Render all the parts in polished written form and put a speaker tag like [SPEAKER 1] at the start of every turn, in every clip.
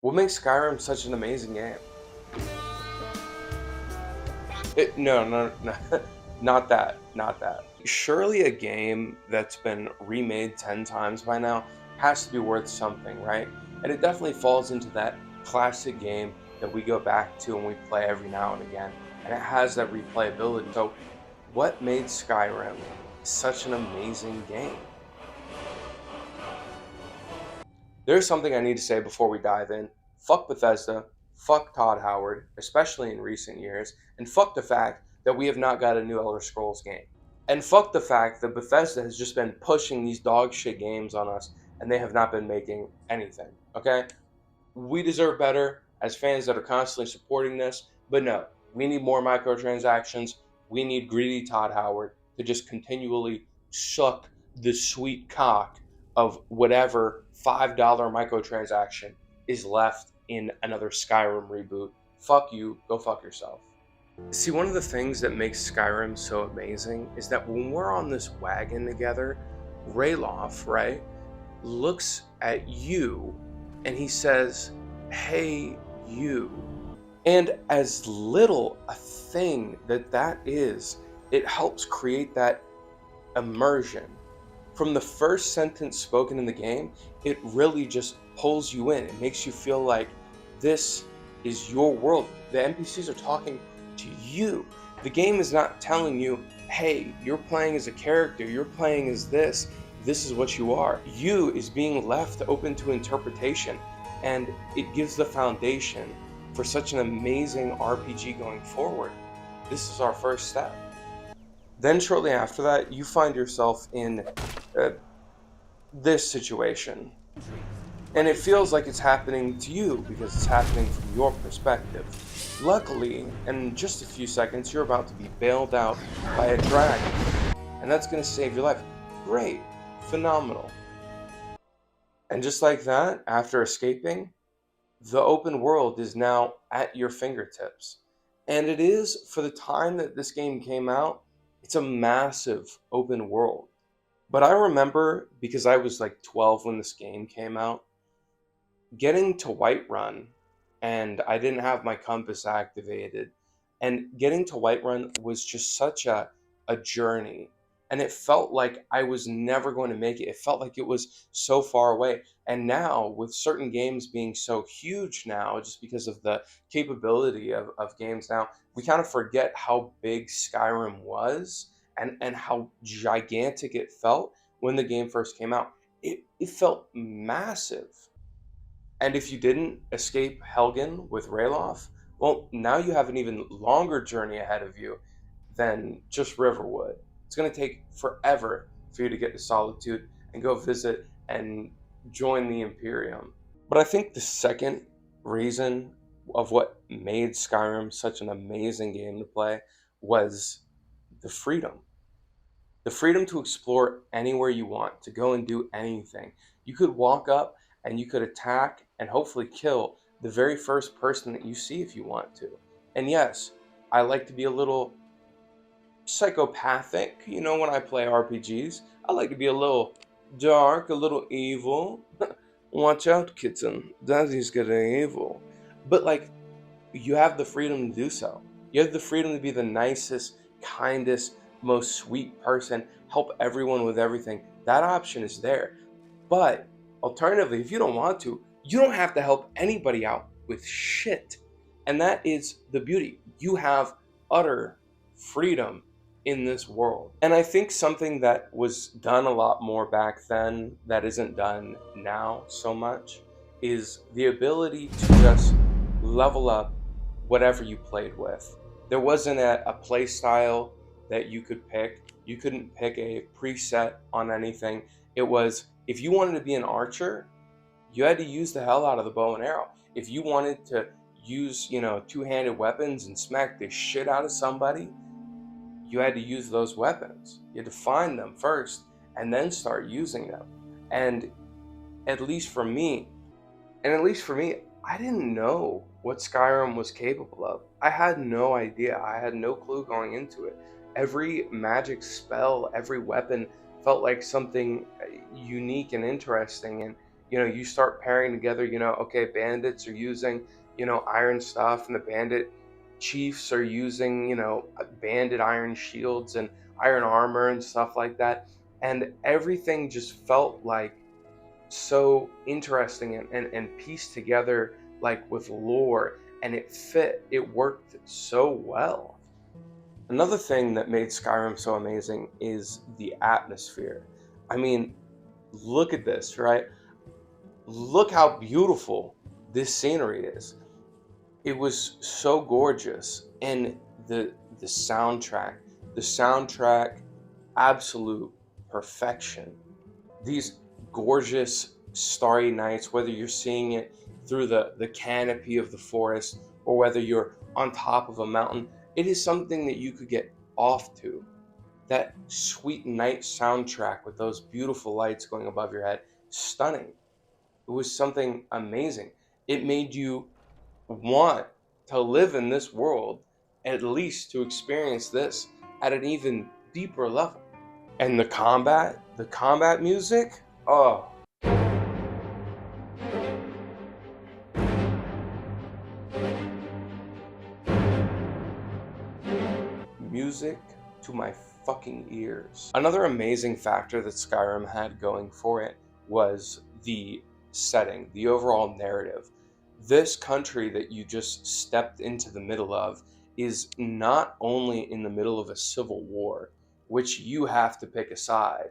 [SPEAKER 1] What makes Skyrim such an amazing game? No, not that, not that. Surely a game that's been remade 10 times by now has to be worth something, right? And it definitely falls into that classic game that we go back to and we play every now and again. And it has that replayability. So, what made Skyrim such an amazing game? There's something I need to say before we dive in. Fuck Bethesda, fuck Todd Howard, especially in recent years, and fuck the fact that we have not got a new Elder Scrolls game. And fuck the fact that Bethesda has just been pushing these dog shit games on us and they have not been making anything. Okay? We deserve better as fans that are constantly supporting this, but no, we need more microtransactions. We need greedy Todd Howard to just continually suck the sweet cock of whatever $5 microtransaction is left in another Skyrim reboot. Fuck you, go fuck yourself. See, one of the things that makes Skyrim so amazing is that when we're on this wagon together, Rayloff, right, looks at you and he says, "Hey, you." And as little a thing that is, it helps create that immersion. From the first sentence spoken in the game, it really just pulls you in. It makes you feel like this is your world. The NPCs are talking to you. The game is not telling you, hey, you're playing as a character, you're playing as this is what you are. You is being left open to interpretation, and it gives the foundation for such an amazing RPG going forward. This is our first step. Then, shortly after that, you find yourself in uh, this situation. And it feels like it's happening to you because it's happening from your perspective. Luckily, in just a few seconds, you're about to be bailed out by a dragon. And that's going to save your life. Great. Phenomenal. And just like that, after escaping, the open world is now at your fingertips. And it is, for the time that this game came out, it's a massive open world. But I remember, because I was like 12 when this game came out, getting to Whiterun, and I didn't have my compass activated, and getting to Whiterun was just such a journey. And it felt like I was never going to make it. It felt like it was so far away. And now, with certain games being so huge now, just because of the capability of games now, we kind of forget how big Skyrim was and how gigantic it felt when the game first came out. It felt massive. And if you didn't escape Helgen with Ralof, well, now you have an even longer journey ahead of you than just Riverwood. It's going to take forever for you to get to Solitude and go visit and join the Imperium. But I think the second reason of what made Skyrim such an amazing game to play was the freedom. The freedom to explore anywhere you want, to go and do anything. You could walk up and you could attack and hopefully kill the very first person that you see if you want to. And yes, I like to be a little psychopathic, when I play RPGs. I like to be a little dark, a little evil. Watch out, kitten. Daddy's getting evil. But like, you have the freedom to do so. You have the freedom to be the nicest, kindest, most sweet person, help everyone with everything. That option is there. But alternatively, if you don't want to, you don't have to help anybody out with shit. And that is the beauty. You have utter freedom in this world. And I think something that was done a lot more back then that isn't done now so much is the ability to just level up whatever you played with. There wasn't a play style that you could pick. You couldn't pick a preset on anything. It was, if you wanted to be an archer, you had to use the hell out of the bow and arrow. If you wanted to use, two-handed weapons and smack the shit out of somebody, you had to use those weapons. You had to find them first and then start using them. And at least for me, I didn't know what Skyrim was capable of. I had no idea. I had no clue going into it. Every magic spell, every weapon felt like something unique and interesting. You start pairing together, okay, bandits are using, iron stuff, and the bandit chiefs are using, bandit iron shields and iron armor and stuff like that. And everything just felt like so interesting and pieced together, like with lore, and it worked so well. Another thing that made Skyrim so amazing is the atmosphere. I mean, look at this, right? Look how beautiful this scenery is. It was so gorgeous, and the soundtrack, absolute perfection. These gorgeous starry nights, whether you're seeing it through the canopy of the forest or whether you're on top of a mountain, it is something that you could get off to. That sweet night soundtrack with those beautiful lights going above your head, stunning. It was something amazing. It made you want to live in this world, at least to experience this at an even deeper level. And the combat music, oh, music to my fucking ears. Another amazing factor that Skyrim had going for it was the setting, the overall narrative. This country that you just stepped into the middle of is not only in the middle of a civil war, which you have to pick a side,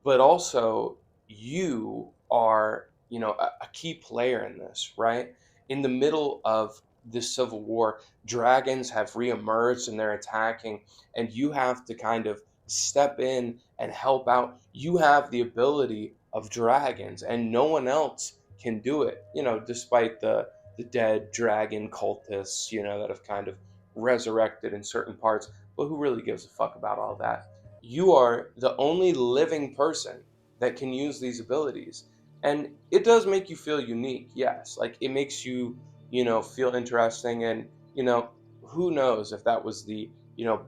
[SPEAKER 1] but also you are, a key player in this, right? In the middle of this civil war, dragons have reemerged and they're attacking, and you have to kind of step in and help out. You have the ability of dragons, and no one else can do it, despite the dead dragon cultists, that have kind of resurrected in certain parts. But who really gives a fuck about all that? You are the only living person that can use these abilities. And it does make you feel unique, yes. Like it makes you, feel interesting. And, who knows if that was the,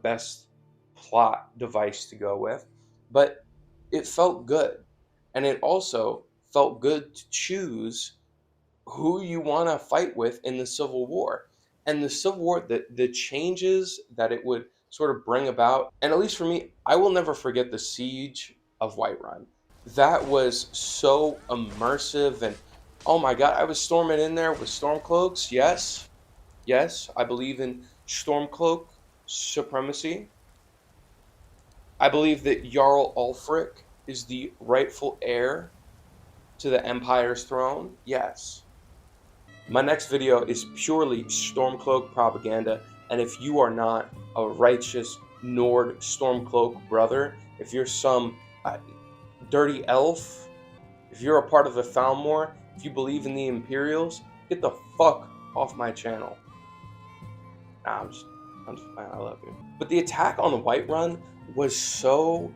[SPEAKER 1] best plot device to go with. But it felt good. And it also felt good to choose who you want to fight with in the Civil War. And the Civil War, the changes that it would sort of bring about, and at least for me, I will never forget the siege of Whiterun. That was so immersive, and oh my god, I was storming in there with stormcloaks. Yes, yes, I believe in stormcloak supremacy. I believe that Jarl Ulfric is the rightful heir to the Empire's throne. Yes. My next video is purely Stormcloak propaganda, and if you are not a righteous Nord Stormcloak brother, if you're some dirty elf, if you're a part of the Falmor, if you believe in the Imperials, get the fuck off my channel. Nah, I'm just playing, I love you. But the attack on the Whiterun was so...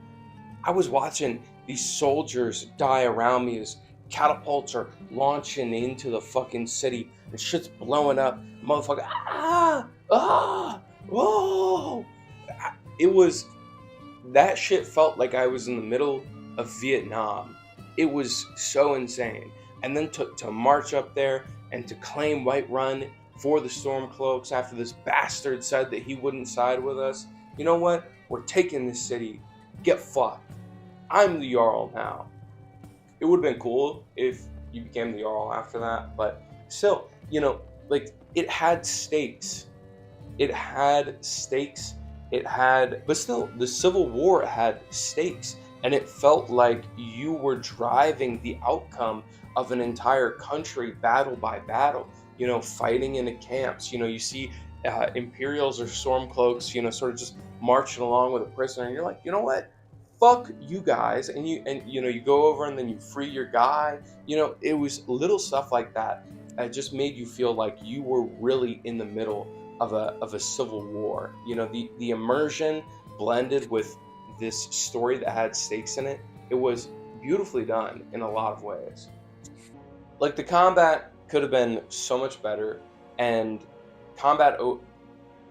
[SPEAKER 1] I was watching these soldiers die around me as catapults are launching into the fucking city and shit's blowing up. Motherfucker, whoa! It was, that shit felt like I was in the middle of Vietnam. It was so insane. And then to march up there and to claim Whiterun for the Stormcloaks after this bastard said that he wouldn't side with us. You know what? We're taking this city. Get fucked. I'm the Jarl now. It would have been cool if you became the Jarl after that, but still, like it had stakes. It had stakes. But still, the Civil War had stakes, and it felt like you were driving the outcome of an entire country battle by battle, fighting in the camps. You see Imperials or Stormcloaks, sort of just marching along with a prisoner, and you're like, you know what? Fuck you guys, and you go over and then you free your guy. It was little stuff like that that just made you feel like you were really in the middle of a civil war. The immersion blended with this story that had stakes in it. It was beautifully done in a lot of ways. Like the combat could have been so much better, and combat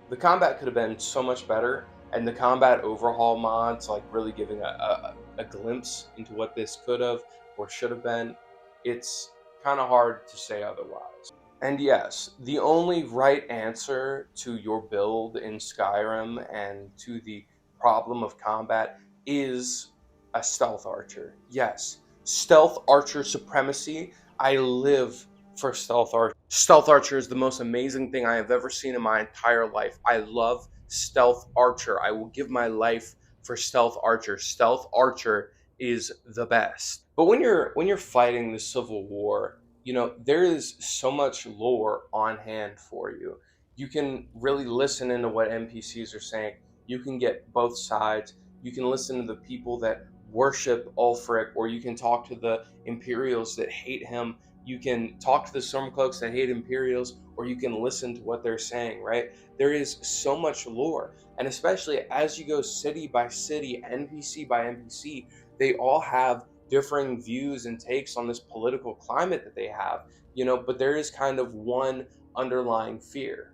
[SPEAKER 1] the combat could have been so much better, and the combat overhaul mods, like really giving a glimpse into what this could have or should have been. It's kind of hard to say otherwise. And yes, the only right answer to your build in Skyrim and to the problem of combat is a stealth archer. Yes, stealth archer supremacy. I live for stealth archer. Stealth archer is the most amazing thing I have ever seen in my entire life. I love stealth archer. I will give my life for stealth archer. Stealth archer is the best. But when you're fighting the Civil War, there is so much lore on hand for you. You can really listen into what NPCs are saying. You can get both sides. You can listen to the people that worship Ulfric, or you can talk to the Imperials that hate him. You can talk to the Stormcloaks that hate Imperials, or you can listen to what they're saying, right? There is so much lore. And especially as you go city by city, NPC by NPC, they all have differing views and takes on this political climate that they have, but there is kind of one underlying fear.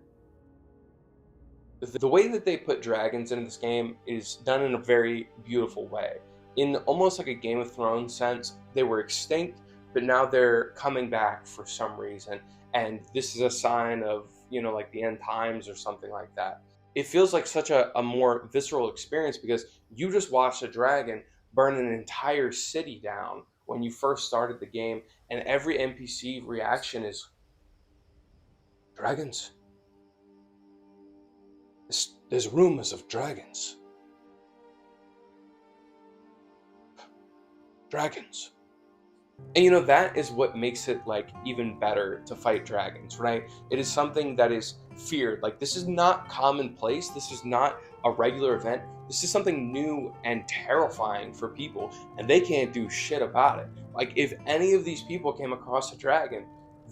[SPEAKER 1] The way that they put dragons into this game is done in a very beautiful way. In almost like a Game of Thrones sense, they were extinct, but now they're coming back for some reason. And this is a sign of, like the end times or something like that. It feels like such a more visceral experience because you just watched a dragon burn an entire city down when you first started the game, and every NPC reaction is dragons. There's rumors of dragons. Dragons. And that is what makes it like even better to fight dragons, right? It is something that is feared. Like, this is not commonplace. This is not a regular event. This is something new and terrifying for people, and they can't do shit about it. Like, if any of these people came across a dragon,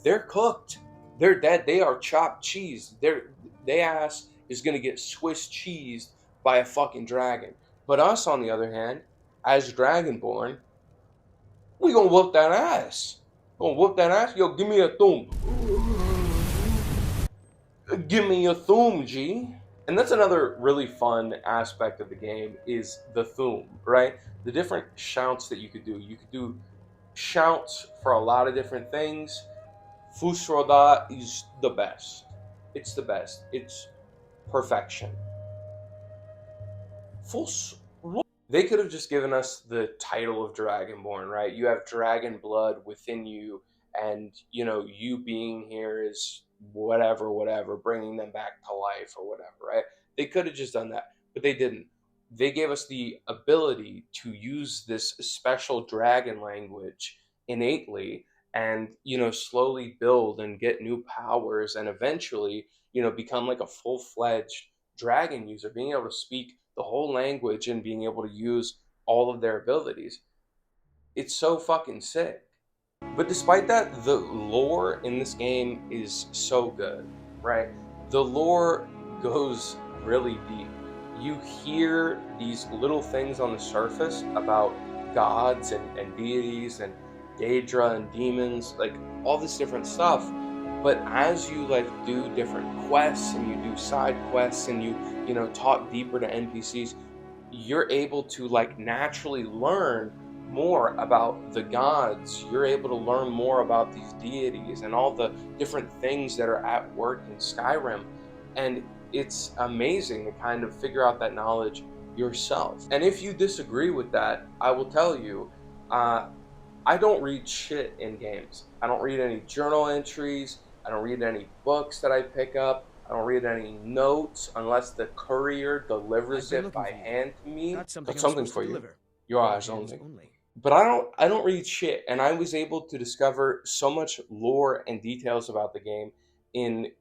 [SPEAKER 1] they're cooked. They're dead. They are chopped cheese. They ass is gonna get Swiss cheesed by a fucking dragon. But us, on the other hand, as Dragonborn, we gonna whoop that ass. Gonna whoop that ass. Yo, give me a thumb. Give me a thumb, G. And that's another really fun aspect of the game is the thumb, right? The different shouts that you could do. You could do shouts for a lot of different things. Fusroda is the best. It's the best. It's perfection. Fus They could have just given us the title of Dragonborn, right? You have dragon blood within you, and you being here is whatever, whatever, bringing them back to life or whatever, right? They could have just done that, but they didn't. They gave us the ability to use this special dragon language innately, and slowly build and get new powers, and eventually become like a full-fledged dragon user, being able to speak the whole language and being able to use all of their abilities. It's so fucking sick. But despite that, the lore in this game is so good, right? The lore goes really deep. You hear these little things on the surface about gods and deities and Daedra and demons, like all this different stuff. But as you like do different quests and you do side quests and you talk deeper to NPCs, you're able to like naturally learn more about the gods. You're able to learn more about these deities and all the different things that are at work in Skyrim. And it's amazing to kind of figure out that knowledge yourself. And if you disagree with that, I will tell you, uh, I don't read shit in games. I don't read any journal entries. I don't read any books that I pick up. I don't read any notes unless the courier delivers it by hand to me. Got something for you. Your eyes only. But I don't read shit, and I was able to discover so much lore and details about the game in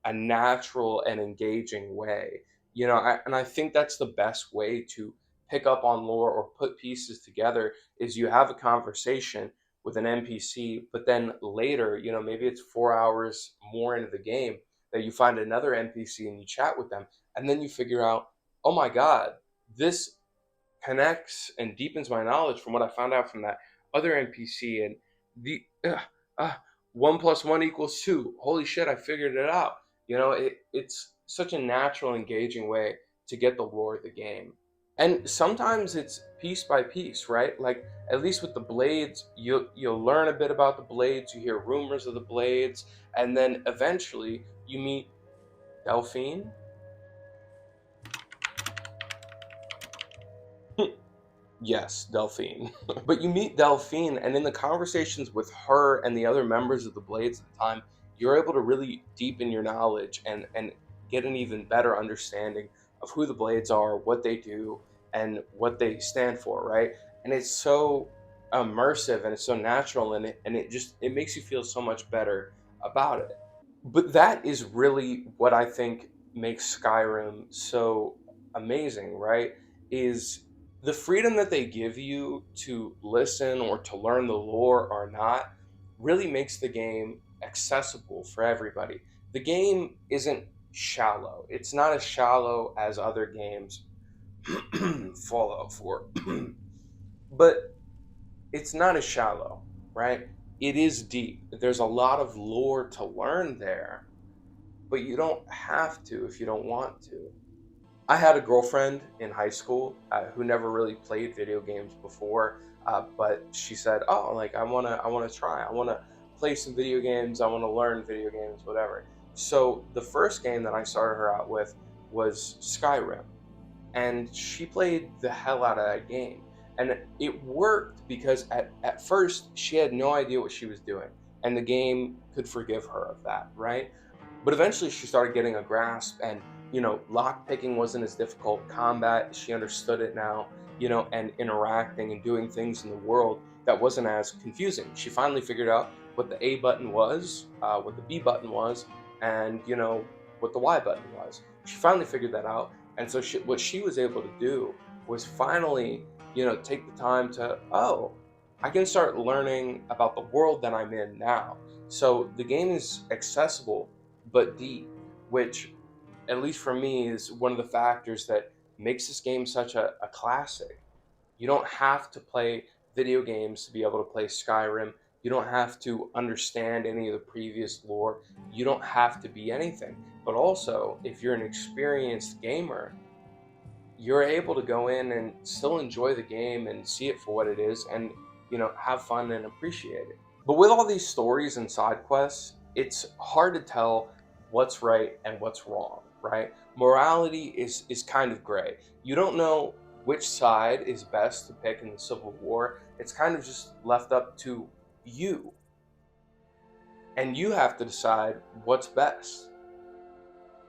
[SPEAKER 1] a natural and engaging way. And I think that's the best way to pick up on lore or put pieces together is you have a conversation with an NPC, but then later, maybe it's 4 hours more into the game that you find another NPC and you chat with them, and then you figure out, oh my God, this connects and deepens my knowledge from what I found out from that other NPC, and the 1 + 1 = 2. Holy shit, I figured it out. It's such a natural, engaging way to get the lore of the game. And sometimes it's piece by piece, right? Like at least with the blades, you'll learn a bit about the blades, you hear rumors of the blades, and then eventually you meet Delphine. Yes, Delphine. But you meet Delphine, and in the conversations with her and the other members of the Blades at the time, you're able to really deepen your knowledge and get an even better understanding of who the Blades are, what they do, and what they stand for, right? And it's so immersive and it's so natural, and it just it makes you feel so much better about it. But that is really what I think makes Skyrim so amazing, right? Is the freedom that they give you to listen or to learn the lore or not really makes the game accessible for everybody. The game isn't shallow. It's not as shallow as other games Fallout 4. But it's not as shallow, right? It is deep. There's a lot of lore to learn there, but you don't have to if you don't want to. I had a girlfriend in high school who never really played video games before, but she said, "Oh, like I wanna try. I wanna play some video games. I wanna learn video games, whatever." So the first game that I started her out with was Skyrim, and she played the hell out of that game. And it worked because at first she had no idea what she was doing, and the game could forgive her of that, right? But eventually she started getting a grasp, and lock picking wasn't as difficult. Combat, she understood it now, and interacting and doing things in the world that wasn't as confusing. She finally figured out what the A button was, what the B button was, and what the Y button was. She finally figured that out, and so what she was able to do was finally, take the time to, oh, I can start learning about the world that I'm in now. So the game is accessible but deep, which, at least for me, is one of the factors that makes this game such a classic. You don't have to play video games to be able to play Skyrim. You don't have to understand any of the previous lore. You don't have to be anything. But also, if you're an experienced gamer, you're able to go in and still enjoy the game and see it for what it is, and have fun and appreciate it. But with all these stories and side quests, it's hard to tell what's right and what's wrong, right? Morality is kind of gray. You don't know which side is best to pick in the Civil War. It's kind of just left up to you, and you have to decide what's best.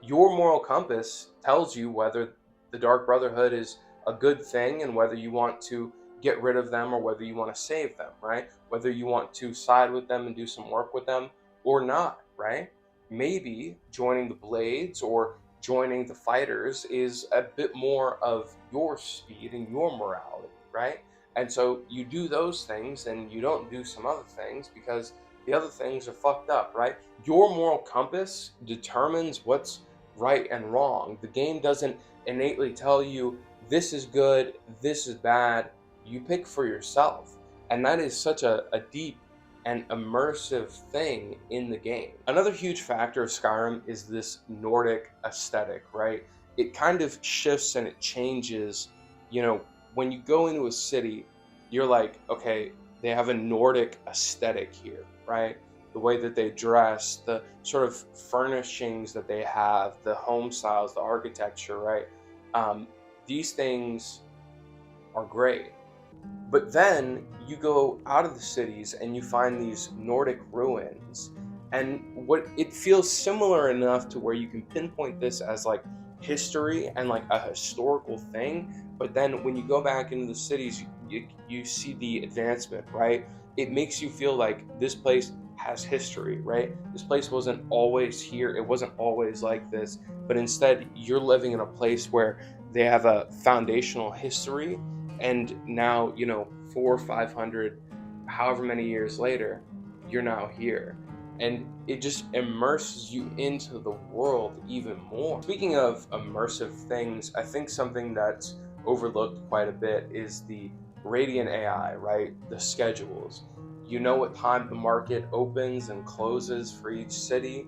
[SPEAKER 1] Your moral compass tells you whether the Dark Brotherhood is a good thing and whether you want to get rid of them or whether you want to save them, right? Whether you want to side with them and do some work with them or not, right? Maybe joining the Blades or joining the Fighters is a bit more of your speed and your morality, right? And so you do those things and you don't do some other things because the other things are fucked up, right? Your moral compass determines what's right and wrong. The game doesn't innately tell you this is good, this is bad. You pick for yourself. And that is such a deep and immersive thing in the game. Another huge factor of Skyrim is this Nordic aesthetic, right? It kind of shifts and it changes. When you go into a city, you're like, okay, they have a Nordic aesthetic here, right? The way that they dress, the sort of furnishings that they have, the home styles, the architecture, right? Um, these things are great. But then you go out of the cities and you find these Nordic ruins, and what it feels similar enough to where you can pinpoint this as like history and like a historical thing. But then when you go back into the cities, you see the advancement, right? It makes you feel like this place has history, right? This place wasn't always here, it wasn't always like this, but instead you're living in a place where they have a foundational history, and now 400 or 500, however many years later, you're now here, and it just immerses you into the world even more. Speaking of immersive things, I think something that's overlooked quite a bit is the radiant AI, right? The schedules. You know what time the market opens and closes for each city.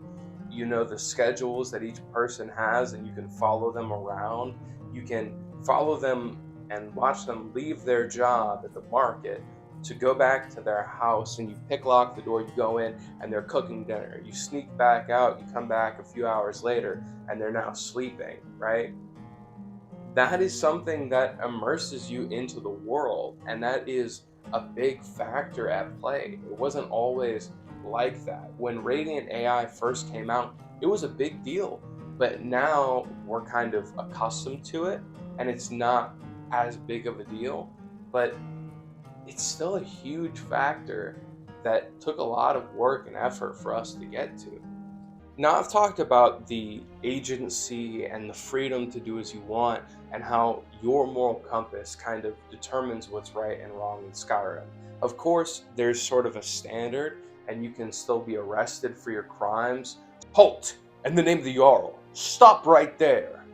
[SPEAKER 1] You know the schedules that each person has, and you can follow them around. You can follow them and watch them leave their job at the market to go back to their house, and you pick lock the door, you go in and they're cooking dinner. You sneak back out, you come back a few hours later and they're now sleeping, right? That is something that immerses you into the world, and that is a big factor at play. It wasn't always like that. When Radiant AI first came out, it was a big deal, but now we're kind of accustomed to it, and it's not as big of a deal, but it's still a huge factor that took a lot of work and effort for us to get to. Now, I've talked about the agency and the freedom to do as you want, and how your moral compass kind of determines what's right and wrong in Skyrim. Of course, there's sort of a standard, and you can still be arrested for your crimes. Halt! In the name of the Jarl, stop right there!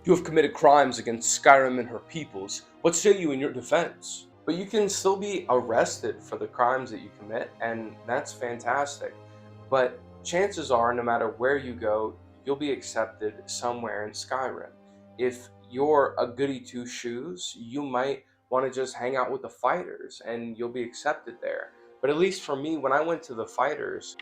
[SPEAKER 1] You have committed crimes against Skyrim and her peoples. What say you in your defense? But you can still be arrested for the crimes that you commit, and that's fantastic. But chances are, no matter where you go, you'll be accepted somewhere in Skyrim. If you're a goody two shoes, you might want to just hang out with the fighters and you'll be accepted there. But at least for me, when I went to the fighters,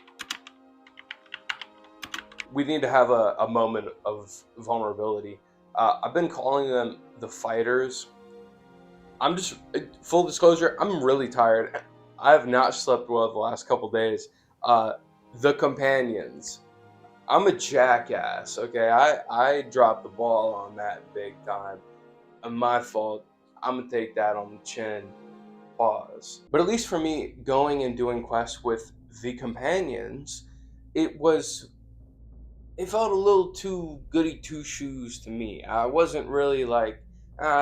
[SPEAKER 1] we need to have a moment of vulnerability. I've been calling them the fighters. I'm just, full disclosure, I'm really tired. I have not slept well the last couple days. The companions. I'm a jackass, okay? I dropped the ball on that big time. My fault. I'm gonna take that on the chin. Pause. But at least for me, going and doing quests with the companions, it was it felt a little too goody two shoes to me. I wasn't really like,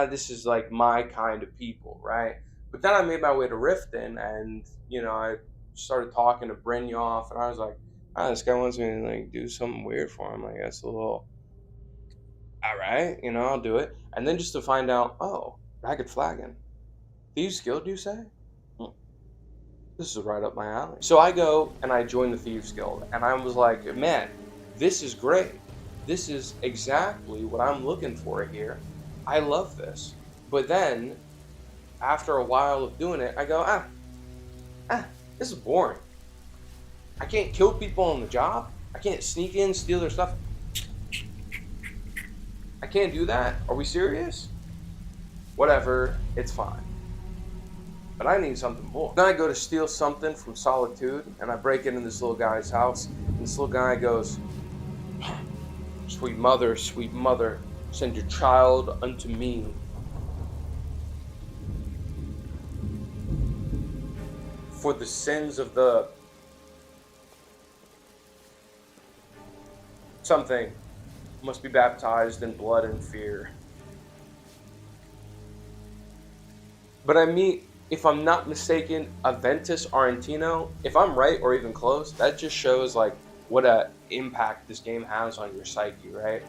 [SPEAKER 1] this is like my kind of people, right? But then I made my way to Riften, and I started talking to Brynjolf, and I was like, this guy wants me to like do something weird for him. Like that's a little, all right, I'll do it. And then just to find out, oh, Ragged Flagon, Thieves Guild, you say? Hmm, this is right up my alley. So I go and I join the Thieves Guild, and I was like, man, this is great. This is exactly what I'm looking for here. I love this. But then, after a while of doing it, I go, this is boring. I can't kill people on the job. I can't sneak in, steal their stuff. I can't do that. Are we serious? Whatever, it's fine. But I need something more. Then I go to steal something from Solitude, and I break into this little guy's house, and this little guy goes, sweet mother, send your child unto me. For the sins of the something must be baptized in blood and fear. But I meet, if I'm not mistaken, Aventus Argentino. If I'm right or even close, that just shows like what a impact this game has on your psyche, right?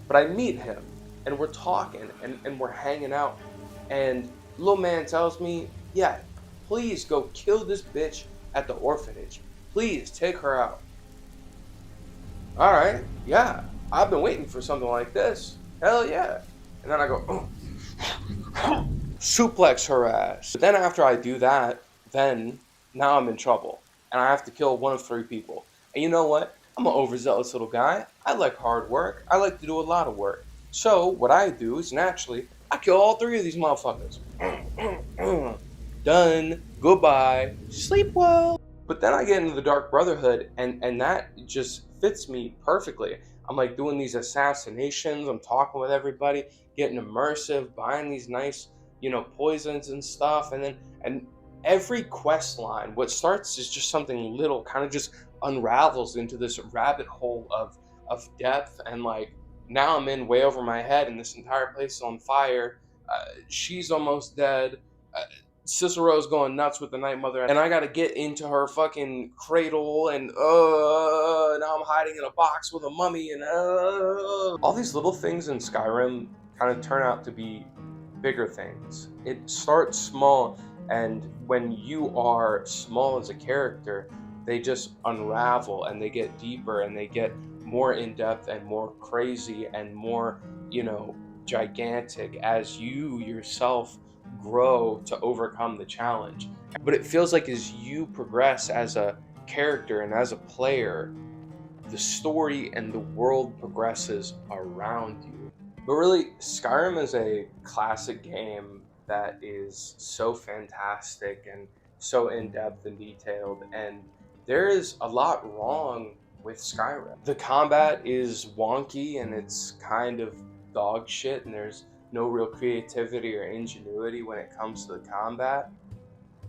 [SPEAKER 1] But I meet him, and we're talking, and we're hanging out, and little man tells me, yeah, please go kill this bitch at the orphanage. Please take her out. All right, yeah, I've been waiting for something like this. Hell yeah. And then I go, suplex her ass. But then after I do that, then now I'm in trouble, and I have to kill one of 3 people. And you know what? I'm an overzealous little guy. I like hard work. I like to do a lot of work. So what I do is naturally, I kill all 3 of these motherfuckers. Done. Goodbye. Sleep well. But then I get into the Dark Brotherhood, and that just fits me perfectly. I'm like doing these assassinations. I'm talking with everybody, getting immersive, buying these nice, poisons and stuff. And every quest line, what starts as just something little, kind of just unravels into this rabbit hole of depth. And like now I'm in way over my head, and this entire place is on fire. She's almost dead. Cicero's going nuts with the Night Mother, and I gotta get into her fucking cradle, and now I'm hiding in a box with a mummy, and all these little things in Skyrim kind of turn out to be bigger things. It starts small, and when you are small as a character, they just unravel and they get deeper and they get more in depth and more crazy and more, you know, gigantic as you yourself grow to overcome the challenge. But it feels like as you progress as a character and as a player, the story and the world progresses around you. But really, Skyrim is a classic game that is so fantastic and so in depth and detailed, and there is a lot wrong with Skyrim. The combat is wonky and it's kind of dog shit, and there's no real creativity or ingenuity when it comes to the combat.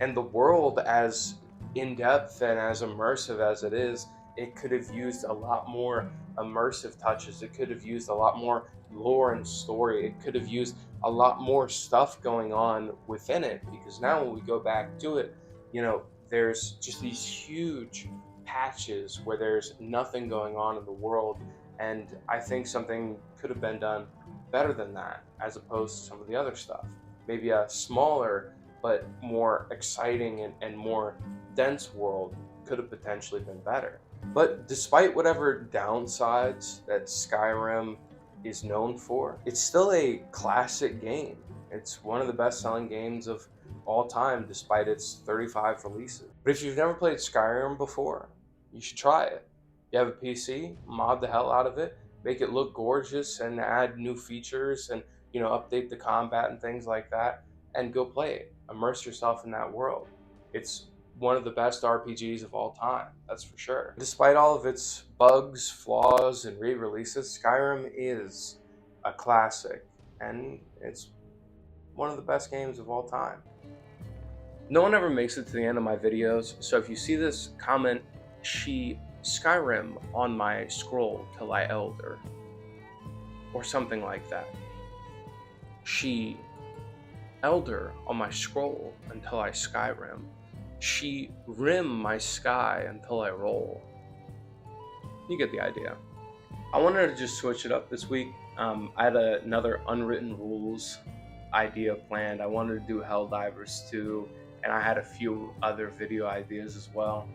[SPEAKER 1] And the world, as in depth and as immersive as it is, it could have used a lot more immersive touches. It could have used a lot more lore and story. It could have used a lot more stuff going on within it, because now when we go back to it, you know, there's just these huge patches where there's nothing going on in the world. And I think something could have been done better than that, as opposed to some of the other stuff. Maybe a smaller but more exciting and more dense world could have potentially been better. But despite whatever downsides that Skyrim is known for, it's still a classic game. It's one of the best selling games of all time, despite its 35 releases. But if you've never played Skyrim before, you should try it. You have a PC, mod the hell out of it, make it look gorgeous, and add new features and, you know, update the combat and things like that, and go play it. Immerse yourself in that world. It's one of the best RPGs of all time, that's for sure. Despite all of its bugs, flaws, and re releases, Skyrim is a classic, and it's one of the best games of all time. No one ever makes it to the end of my videos, so if you see this, comment "She Skyrim" on my scroll till I elder, or something like that. She elder on my scroll until I Skyrim. She rim my sky until I roll. You get the idea. I wanted to just switch it up this week. I had another unwritten rules idea planned. I wanted to do Helldivers 2, and I had a few other video ideas as well.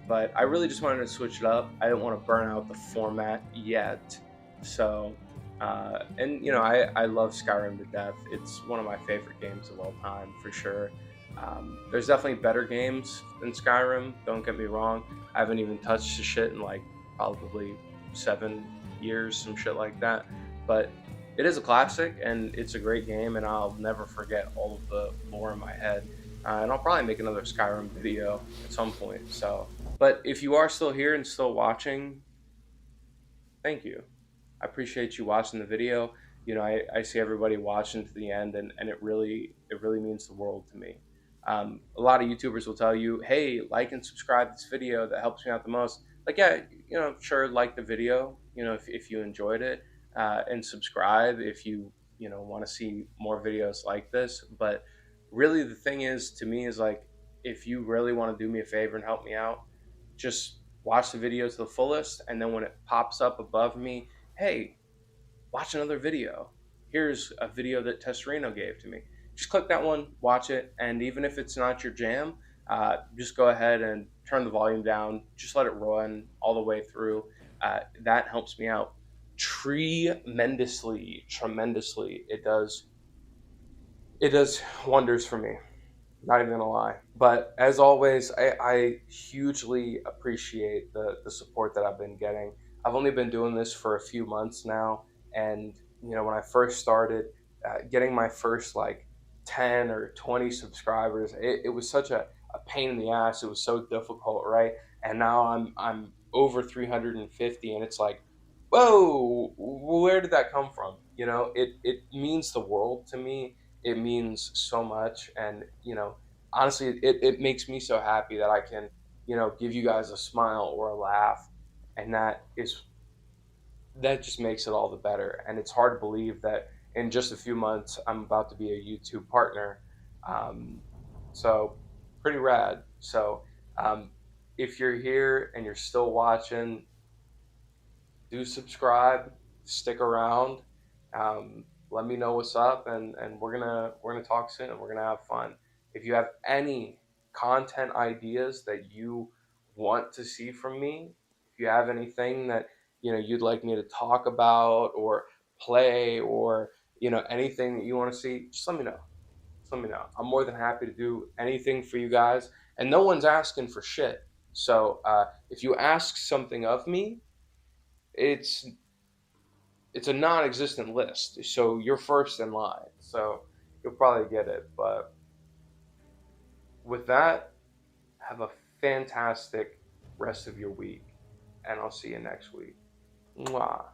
[SPEAKER 1] But I really just wanted to switch it up. I didn't want to burn out the format yet. So, and you know, I love Skyrim to death. It's one of my favorite games of all time, for sure. There's definitely better games than Skyrim, don't get me wrong. I haven't even touched the shit in like probably 7 years, some shit like that. But it is a classic and it's a great game, and I'll never forget all of the lore in my head. And I'll probably make another Skyrim video at some point. So, but if you are still here and still watching, thank you. I appreciate you watching the video. You know, I see everybody watching to the end, and it really means the world to me. A lot of YouTubers will tell you, "Hey, like and subscribe to this video. That helps me out the most." Like, yeah, you know, sure, like the video. You know, if you enjoyed it, and subscribe if you know want to see more videos like this. But really, the thing is, to me, is like, if you really want to do me a favor and help me out, just watch the video to the fullest, and then when it pops up above me, hey, watch another video. Here's a video that Tesserino gave to me. Just click that one, watch it, and even if it's not your jam, just go ahead and turn the volume down. Just let it run all the way through. That helps me out tremendously, tremendously. It does wonders for me. Not even gonna lie. But as always, I hugely appreciate the support that I've been getting. I've only been doing this for a few months now, and you know, when I first started, getting my first like 10 or 20 subscribers, it was such a pain in the ass. It was so difficult, right? And now I'm over 350, and it's like, whoa, where did that come from? You know, it means the world to me. It means so much, and you know, honestly, it makes me so happy that I can, you know, give you guys a smile or a laugh, and that just makes it all the better. And it's hard to believe that in just a few months I'm about to be a YouTube partner. um, so pretty rad. So if you're here and you're still watching, do subscribe, stick around. Let me know what's up, and we're gonna talk soon. We're gonna have fun. If you have any content ideas that you want to see from me, if you have anything that you'd like me to talk about or play, or anything that you want to see, just let me know. Just let me know. I'm more than happy to do anything for you guys, and no one's asking for shit. So if you ask something of me, it's it's a non-existent list. So you're first in line. So you'll probably get it. But with that, have a fantastic rest of your week, and I'll see you next week. Mwah.